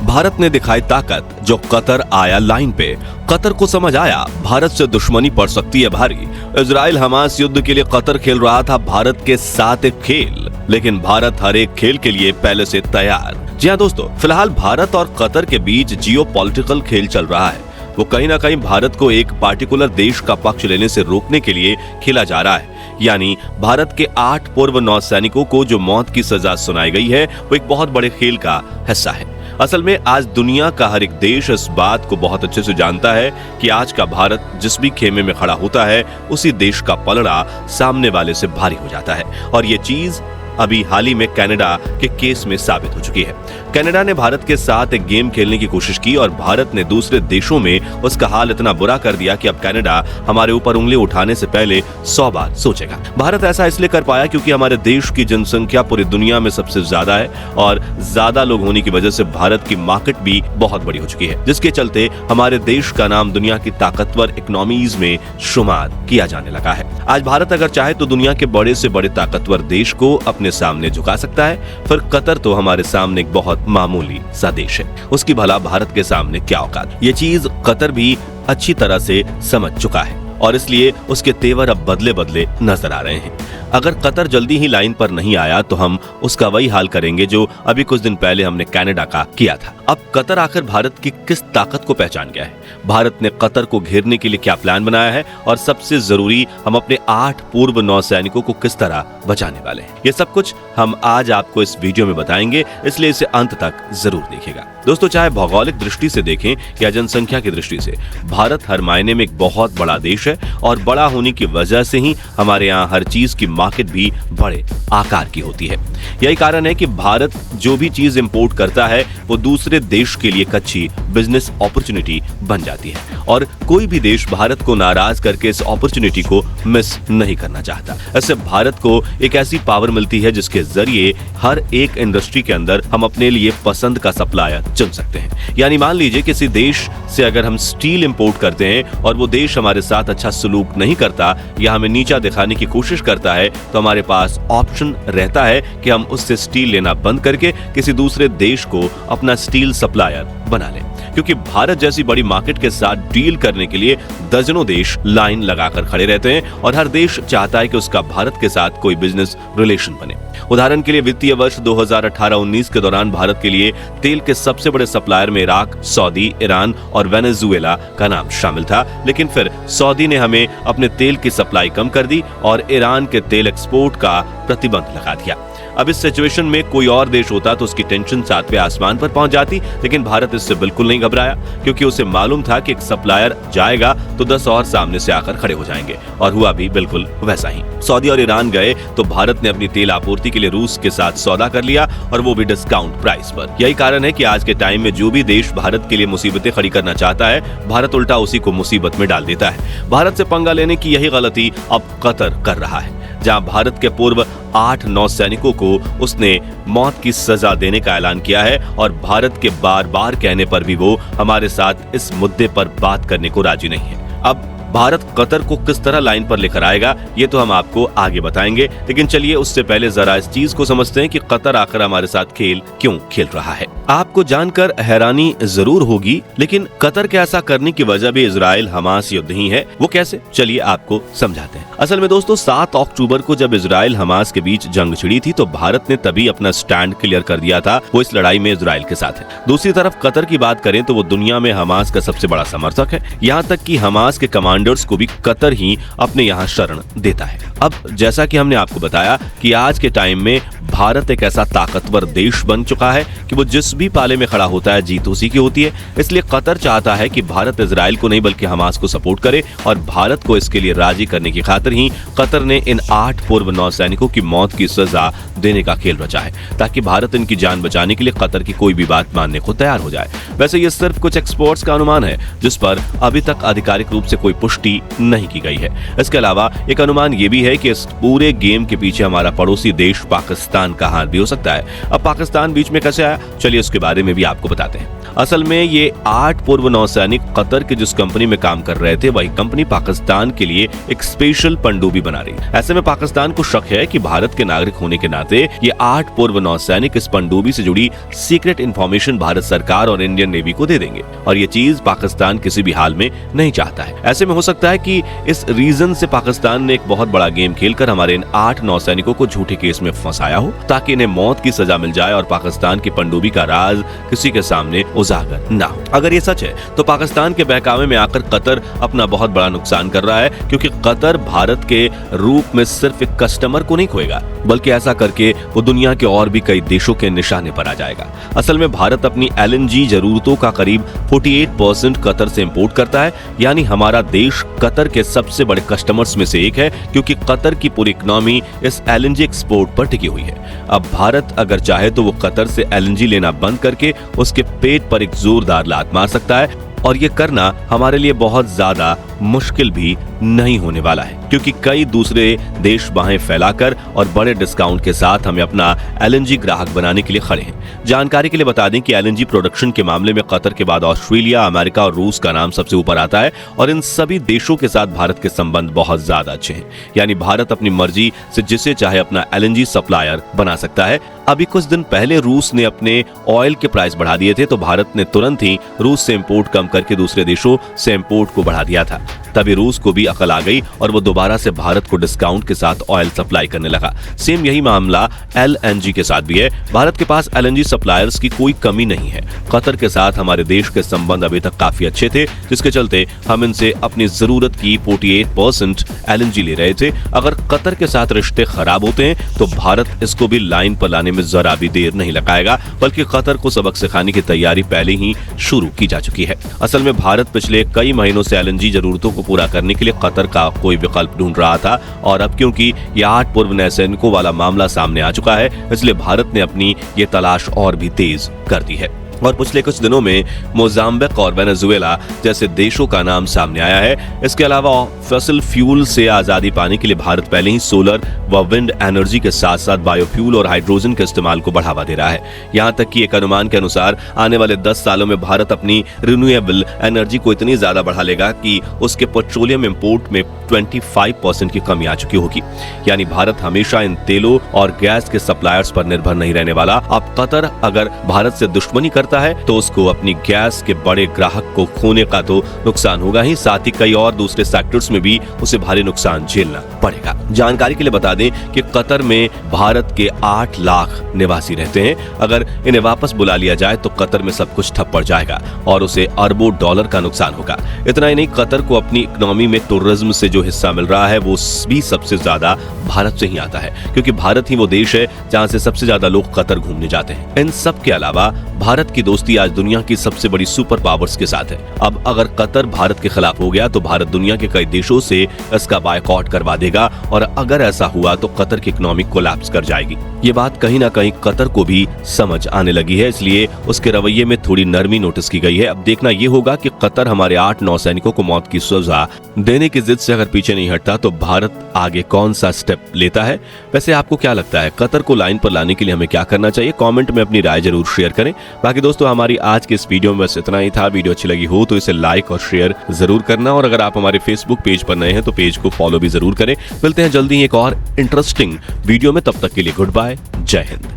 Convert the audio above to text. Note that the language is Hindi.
भारत ने दिखाई ताकत, जो कतर आया लाइन पे। कतर को समझ आया भारत से दुश्मनी पड़ सकती है भारी। इजराइल हमास युद्ध के लिए कतर खेल रहा था भारत के साथ एक खेल, लेकिन भारत हर एक खेल के लिए पहले से तैयार। जी हाँ दोस्तों, फिलहाल भारत और कतर के बीच जियोपॉलिटिकल खेल चल रहा है। वो कहीं ना कहीं भारत को एक पार्टिकुलर देश का पक्ष लेने से रोकने के लिए खेला जा रहा है। यानी भारत के 8 पूर्व नौसैनिकों को जो मौत की सजा सुनाई गई है, वो एक बहुत बड़े खेल का हिस्सा है। असल में आज दुनिया का हर एक देश इस बात को बहुत अच्छे से जानता है कि आज का भारत जिस भी खेमे में खड़ा होता है, उसी देश का पलड़ा सामने वाले से भारी हो जाता है। और ये चीज अभी हाल ही में कनाडा के केस में साबित हो चुकी है। कनाडा ने भारत के साथ एक गेम खेलने की कोशिश की और भारत ने दूसरे देशों में उसका हाल इतना बुरा कर दिया कि अब कनाडा हमारे ऊपर उंगली उठाने से पहले 100 बार सोचेगा। भारत ऐसा इसलिए कर पाया क्योंकि हमारे देश की जनसंख्या पूरी दुनिया में सबसे ज्यादा है और ज्यादा लोग होने की वजह से भारत की मार्केट भी बहुत बड़ी हो चुकी है, जिसके चलते हमारे देश का नाम दुनिया की ताकतवर इकोनॉमीज में शुमार किया जाने लगा है। आज भारत अगर चाहे तो दुनिया के बड़े से बड़े ताकतवर देश को अपने सामने झुका सकता है। फिर कतर तो हमारे सामने एक बहुत मामूली सा देश है, उसकी भला भारत के सामने क्या औकात। ये चीज कतर भी अच्छी तरह से समझ चुका है और इसलिए उसके तेवर अब बदले बदले नजर आ रहे हैं। अगर कतर जल्दी ही लाइन पर नहीं आया तो हम उसका वही हाल करेंगे जो अभी कुछ दिन पहले हमने कनाडा का किया था। अब कतर आखिर भारत की किस ताकत को पहचान गया है, भारत ने कतर को घेरने के लिए क्या प्लान बनाया है और सबसे जरूरी हम अपने 8 पूर्व नौसैनिकों को किस तरह बचाने वाले हैं, ये सब कुछ हम आज आपको इस वीडियो में बताएंगे, इसलिए इसे अंत तक जरूर देखिएगा। दोस्तों, चाहे भौगोलिक दृष्टि से देखें या जनसंख्या की दृष्टि से, भारत हर मायने में एक बहुत बड़ा देश है और बड़ा होने की वजह से ही हमारे यहाँ हर चीज की मार्केट भी बड़े आकार की होती है। यही कारण है कि भारत जो भी चीज इंपोर्ट करता है वो दूसरे देश के लिए कच्ची बिजनेस अपॉर्चुनिटी बन जाती है और कोई भी देश भारत को नाराज करके इस अपॉर्चुनिटी को मिस नहीं करना चाहता। ऐसे भारत को एक ऐसी पावर मिलती है जिसके जरिए हर एक इंडस्ट्री के अंदर हम अपने लिए पसंद का सप्लायर चुन सकते हैं। यानी मान लीजिए किसी देश से अगर हम स्टील इंपोर्ट करते हैं और वो देश हमारे साथ अच्छा सलूक नहीं करता या हमें नीचा दिखाने की कोशिश करता है, तो हमारे पास ऑप्शन रहता है कि हम उससे स्टील लेना बंद करके किसी दूसरे देश को अपना स्टील सप्लायर बना लें। क्योंकि भारत जैसी बड़ी मार्केट के साथ डील करने के लिए दर्जनों देश लाइन लगाकर खड़े रहते हैं और हर देश चाहता है कि उसका भारत के साथ कोई बिजनेस रिलेशन बने। उदाहरण के लिए वित्तीय वर्ष 2018-19 के दौरान भारत के लिए तेल के सबसे बड़े सप्लायर में इराक, सऊदी, ईरान और वेनेजुएला का नाम शामिल था, लेकिन फिर सऊदी ने हमें अपने तेल की सप्लाई कम कर दी और ईरान के तेल एक्सपोर्ट का प्रतिबंध लगा दिया। अब इस सिचुएशन में कोई और देश होता तो उसकी टेंशन 7वें आसमान पर पहुंच जाती, लेकिन भारत इससे बिल्कुल नहीं घबराया क्योंकि उसे मालूम था कि एक सप्लायर जाएगा तो 10 और सामने से आकर खड़े हो जाएंगे और हुआ भी बिल्कुल वैसा ही। सऊदी और ईरान गए तो भारत ने अपनी तेल आपूर्ति के लिए रूस के साथ सौदा कर लिया और वो भी डिस्काउंट प्राइस पर। यही कारण है कि आज के टाइम में जो भी देश भारत के लिए मुसीबतें खड़ी करना चाहता है, भारत उल्टा उसी को मुसीबत में डाल देता है। भारत से पंगा लेने की यही गलती अब कतर कर रहा है, जहां भारत के पूर्व 8 नौसैनिकों को उसने मौत की सजा देने का ऐलान किया है और भारत के बार बार कहने पर भी वो हमारे साथ इस मुद्दे पर बात करने को राजी नहीं है। अब भारत कतर को किस तरह लाइन पर लेकर आएगा ये तो हम आपको आगे बताएंगे, लेकिन चलिए उससे पहले जरा इस चीज को समझते हैं कि कतर आकर हमारे साथ खेल क्यों खेल रहा है। आपको जानकर हैरानी जरूर होगी, लेकिन कतर के ऐसा करने की वजह भी इजराइल हमास युद्ध ही है। वो कैसे, चलिए आपको समझाते हैं। असल में दोस्तों, 7 अक्टूबर को जब इजराइल हमास के बीच जंग छिड़ी थी तो भारत ने तभी अपना स्टैंड क्लियर कर दिया था, वो इस लड़ाई में इजराइल के साथ है। दूसरी तरफ कतर की बात करें तो वो दुनिया में हमास का सबसे बड़ा समर्थक है, यहाँ तक कि हमास के कमांडर्स को भी कतर ही अपने यहाँ शरण देता है। अब जैसा कि हमने आपको बताया कि आज के टाइम में भारत एक ऐसा ताकतवर देश बन चुका है कि वो जिस भी पाले में खड़ा होता है जीत उसी की होती है। इसलिए कतर चाहता है कि भारत इजराइल को नहीं बल्कि हमास को सपोर्ट करे और भारत को इसके लिए राजी करने की खातिर ही कतर ने इन 8 पूर्व नौसैनिकों की मौत की सजा देने का खेल रचा है, ताकि भारत इनकी जान बचाने के लिए कतर की कोई भी बात मानने को तैयार हो जाए। वैसे ये सिर्फ कुछ एक्सपर्ट्स का अनुमान है जिस पर अभी तक आधिकारिक रूप से कोई पुष्टि नहीं की गई है। इसके अलावा एक अनुमान ये भी है कि इस पूरे गेम के पीछे हमारा पड़ोसी देश पाकिस्तान का हाथ भी हो सकता है। अब पाकिस्तान बीच में कैसे आया, चलिए उसके बारे में भी आपको बताते हैं। असल में ये 8 पूर्व नौसैनिक कतर के जिस कंपनी में काम कर रहे थे, वही कंपनी पाकिस्तान के लिए एक स्पेशल पनडुब्बी बना रही। ऐसे में पाकिस्तान को शक है कि भारत के नागरिक होने के नाते ये 8 पूर्व नौसैनिक इस पनडुब्बी से जुड़ी सीक्रेट इंफॉर्मेशन भारत सरकार और इंडियन नेवी को दे देंगे, और ये चीज पाकिस्तान किसी भी हाल में नहीं चाहता है। ऐसे में हो सकता है कि इस रीजन से पाकिस्तान ने एक बहुत बड़ा गेम खेलकर हमारे इन 8 नौसैनिकों को झूठे केस में फंसाया हो, ताकि इन्हें मौत की सजा मिल जाए और पाकिस्तान की पनडुब्बी का राज किसी के सामने उजागर ना हो। अगर ये सच है तो पाकिस्तान के बहकावे में आकर कतर अपना बहुत बड़ा नुकसान कर रहा है, क्योंकि कतर भारत के रूप में सिर्फ एक कस्टमर को नहीं खोएगा, बल्कि ऐसा करके वो दुनिया के और भी कई देशों के निशाने पर आ जाएगा। असल में भारत अपनी LNG जरूरतों का करीब 48% कतर से इंपोर्ट करता है, यानी हमारा देश कतर के सबसे बड़े कस्टमर्स में से एक है, क्योंकि कतर की पूरी इकोनॉमी इस LNG एक्सपोर्ट पर टिकी हुई है। अब भारत अगर चाहे तो वो कतर से LNG लेना बंद करके उसके पेट पर एक जोरदार लात मार सकता है, और ये करना हमारे लिए बहुत ज्यादा मुश्किल भी नहीं होने वाला है, क्योंकि कई दूसरे देश बाहें फैलाकर और बड़े डिस्काउंट के साथ हमें अपना LNG ग्राहक बनाने के लिए खड़े हैं। जानकारी के लिए बता दें कि LNG प्रोडक्शन के मामले में कतर के बाद ऑस्ट्रेलिया, अमेरिका और रूस का नाम सबसे ऊपर आता है, और इन सभी देशों के साथ भारत के संबंध बहुत ज्यादा अच्छे हैं। यानी भारत अपनी मर्जी से जिसे चाहे अपना LNG सप्लायर बना सकता है। अभी कुछ दिन पहले रूस ने अपने ऑयल के प्राइस बढ़ा दिए थे, तो भारत ने तुरंत ही रूस से इंपोर्ट कम करके दूसरे देशों से इंपोर्ट को बढ़ा दिया था। तभी रूस को भी अकल आ गई और वो दोबारा से भारत को डिस्काउंट के साथ ऑयल सप्लाई करने लगा। सेम यही मामला LNG के साथ भी है। भारत के पास LNG सप्लायर्स की कोई कमी नहीं है। कतर के साथ हमारे देश के संबंध अभी तक काफी अच्छे थे, जिसके चलते हम इनसे अपनी जरूरत की 48% LNG ले रहे थे। अगर कतर के साथ रिश्ते खराब होते हैं तो भारत इसको भी लाइन पर लाने में जरा भी देर नहीं लगाएगा, बल्कि कतर को सबक सिखाने की तैयारी पहले ही शुरू की जा चुकी है। असल में भारत पिछले कई महीनों से LNG जरूरतों को पूरा करने के लिए कतर का कोई विकल्प ढूंढ रहा था, और अब क्योंकि ये 8 पूर्व नौसैनिकों वाला मामला सामने आ चुका है, इसलिए भारत ने अपनी ये तलाश और भी तेज कर दी है। और पिछले कुछ दिनों में मोजाम्बिक और वेनेजुएला जैसे देशों का नाम सामने आया है। इसके अलावा फॉसिल फ्यूल से आजादी पाने के लिए भारत पहले ही सोलर व विंड एनर्जी के साथ साथ बायोफ्यूल और हाइड्रोजन के इस्तेमाल को बढ़ावा दे रहा है। यहाँ तक कि एक अनुमान के अनुसार आने वाले 10 सालों में भारत अपनी रिन्यूएबल एनर्जी को इतनी ज्यादा बढ़ा लेगा कि उसके पेट्रोलियम इंपोर्ट में 25% की कमी आ चुकी होगी। यानी भारत हमेशा इन तेलों और गैस के सप्लायर्स पर निर्भर नहीं रहने वाला। अब कतर अगर भारत से दुश्मनी करता है तो उसको अपनी गैस के बड़े ग्राहक को खोने का तो नुकसान होगा ही, साथ ही कई और दूसरे सेक्टर्स में भी उसे भारी नुकसान झेलना पड़ेगा। जानकारी के लिए बता दें कि कतर में भारत के 8 लाख निवासी रहते हैं। अगर इन्हें वापस बुला लिया जाए तो कतर में सब कुछ ठप पड़ जाएगा और उसे अरबों डॉलर का नुकसान होगा। इतना ही नहीं, कतर को अपनी इकोनॉमी में टूरिज्म से जो हिस्सा मिल रहा है वो भी सबसे ज्यादा भारत से ही आता है, क्योंकि भारत ही वो देश है जहां से सबसे ज्यादा लोग कतर घूमने जाते हैं। इन सब के अलावा भारत की दोस्ती आज दुनिया की सबसे बड़ी सुपर पावर्स के साथ है। अब अगर कतर भारत के खिलाफ हो गया तो भारत दुनिया के कई देशों से इसका बायकॉट करवा देगा, और अगर ऐसा हुआ तो कतर की इकोनॉमी कोलैप्स कर जाएगी। ये बात कहीं ना कहीं कतर को भी समझ आने लगी है, इसलिए उसके रवैये में थोड़ी नरमी नोटिस की गई है। अब देखना ये होगा कि कतर हमारे 8 नौसैनिकों को मौत की सजा देने की जिद से अगर पीछे नहीं हटता तो भारत आगे कौन सा स्टेप लेता है। वैसे आपको क्या लगता है, कतर को लाइन पर लाने के लिए हमें क्या करना चाहिए? कमेंट में अपनी राय जरूर शेयर करें। बाकी दोस्तों, हमारी आज के इस वीडियो में बस इतना ही था। वीडियो अच्छी लगी हो तो इसे लाइक और शेयर जरूर करना, और अगर आप हमारे फेसबुक पेज पर नए हैं तो पेज को फॉलो भी जरूर करें। मिलते हैं जल्दी एक और इंटरेस्टिंग वीडियो में, तब तक के लिए गुड बाय, जय हिंद।